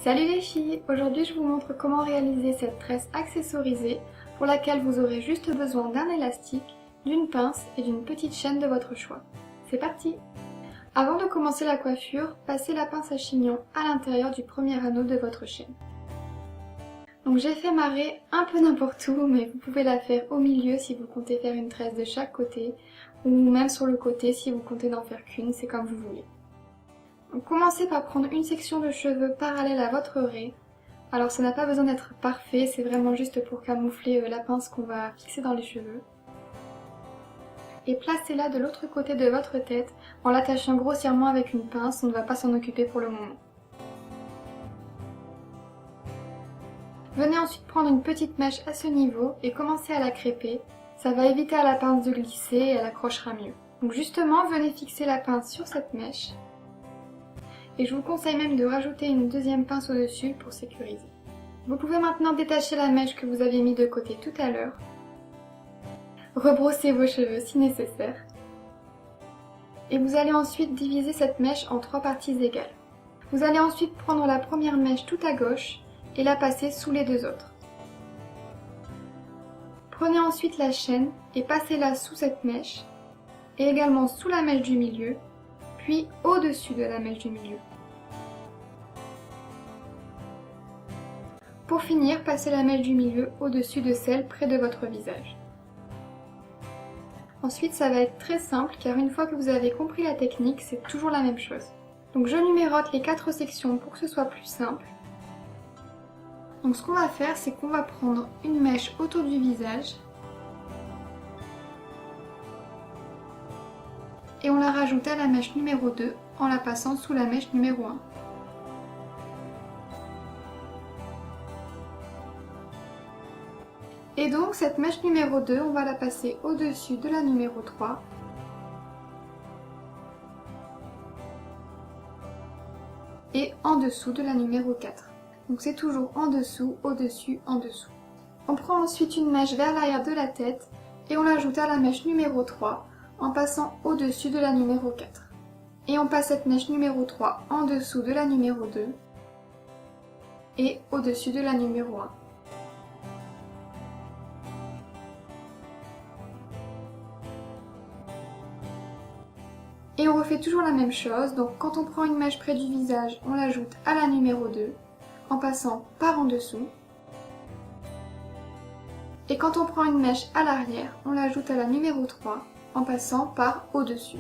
Salut les filles! Aujourd'hui je vous montre comment réaliser cette tresse accessorisée pour laquelle vous aurez juste besoin d'un élastique, d'une pince et d'une petite chaîne de votre choix. C'est parti! Avant de commencer la coiffure, passez la pince à chignon à l'intérieur du premier anneau de votre chaîne. Donc j'ai fait ma raie un peu n'importe où, mais vous pouvez la faire au milieu si vous comptez faire une tresse de chaque côté, ou même sur le côté si vous comptez n'en faire qu'une, c'est comme vous voulez. Donc commencez par prendre une section de cheveux parallèle à votre raie. Alors ça n'a pas besoin d'être parfait, c'est vraiment juste pour camoufler la pince qu'on va fixer dans les cheveux. Et placez-la de l'autre côté de votre tête en l'attachant grossièrement avec une pince, on ne va pas s'en occuper pour le moment. Venez ensuite prendre une petite mèche à ce niveau et commencez à la crêper. Ça va éviter à la pince de glisser et elle accrochera mieux. Donc justement, venez fixer la pince sur cette mèche. Et je vous conseille même de rajouter une deuxième pince au-dessus pour sécuriser. Vous pouvez maintenant détacher la mèche que vous avez mis de côté tout à l'heure. Rebrossez vos cheveux si nécessaire. Et vous allez ensuite diviser cette mèche en 3 parties égales. Vous allez ensuite prendre la première mèche tout à gauche et la passer sous les deux autres. Prenez ensuite la chaîne et passez-la sous cette mèche et également sous la mèche du milieu, puis au-dessus de la mèche du milieu. Pour finir, passez la mèche du milieu au-dessus de celle près de votre visage. Ensuite, ça va être très simple car une fois que vous avez compris la technique, c'est toujours la même chose. Donc je numérote les 4 sections pour que ce soit plus simple. Donc ce qu'on va faire, c'est qu'on va prendre une mèche autour du visage et on la rajoute à la mèche numéro 2 en la passant sous la mèche numéro 1. Et donc cette mèche numéro 2, on va la passer au-dessus de la numéro 3. Et en dessous de la numéro 4. Donc c'est toujours en dessous, au-dessus, en dessous. On prend ensuite une mèche vers l'arrière de la tête et on l'ajoute à la mèche numéro 3 en passant au-dessus de la numéro 4. Et on passe cette mèche numéro 3 en dessous de la numéro 2 et au-dessus de la numéro 1. Et on refait toujours la même chose, donc quand on prend une mèche près du visage, on l'ajoute à la numéro 2 en passant par en dessous. Et quand on prend une mèche à l'arrière, on l'ajoute à la numéro 3 en passant par au-dessus.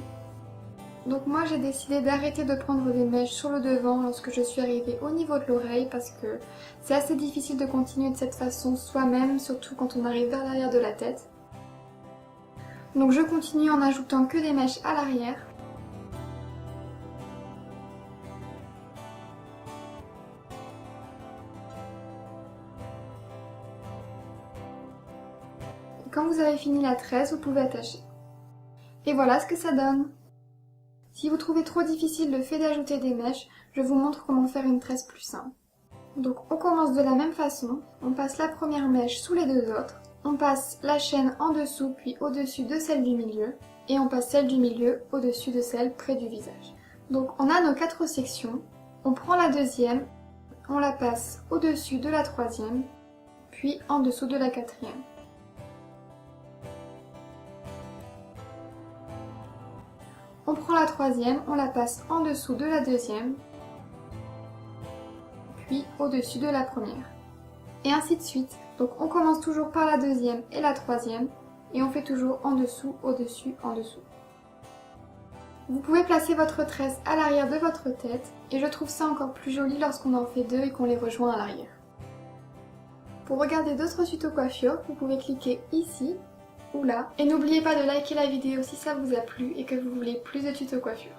Donc moi j'ai décidé d'arrêter de prendre des mèches sur le devant lorsque je suis arrivée au niveau de l'oreille parce que c'est assez difficile de continuer de cette façon soi-même, surtout quand on arrive vers l'arrière de la tête. Donc je continue en ajoutant que des mèches à l'arrière. Quand vous avez fini la tresse, vous pouvez attacher. Et voilà ce que ça donne. Si vous trouvez trop difficile le fait d'ajouter des mèches, je vous montre comment faire une tresse plus simple. Donc on commence de la même façon, on passe la première mèche sous les deux autres, on passe la chaîne en dessous puis au-dessus de celle du milieu, et on passe celle du milieu au-dessus de celle près du visage. Donc on a nos 4 sections, on prend la deuxième, on la passe au-dessus de la troisième, puis en dessous de la quatrième. On prend la troisième, on la passe en dessous de la deuxième, puis au-dessus de la première. Et ainsi de suite. Donc on commence toujours par la deuxième et la troisième, et on fait toujours en dessous, au-dessus, en dessous. Vous pouvez placer votre tresse à l'arrière de votre tête, et je trouve ça encore plus joli lorsqu'on en fait 2 et qu'on les rejoint à l'arrière. Pour regarder d'autres tutos coiffure, vous pouvez cliquer ici ou là. Et n'oubliez pas de liker la vidéo si ça vous a plu et que vous voulez plus de tutos coiffure.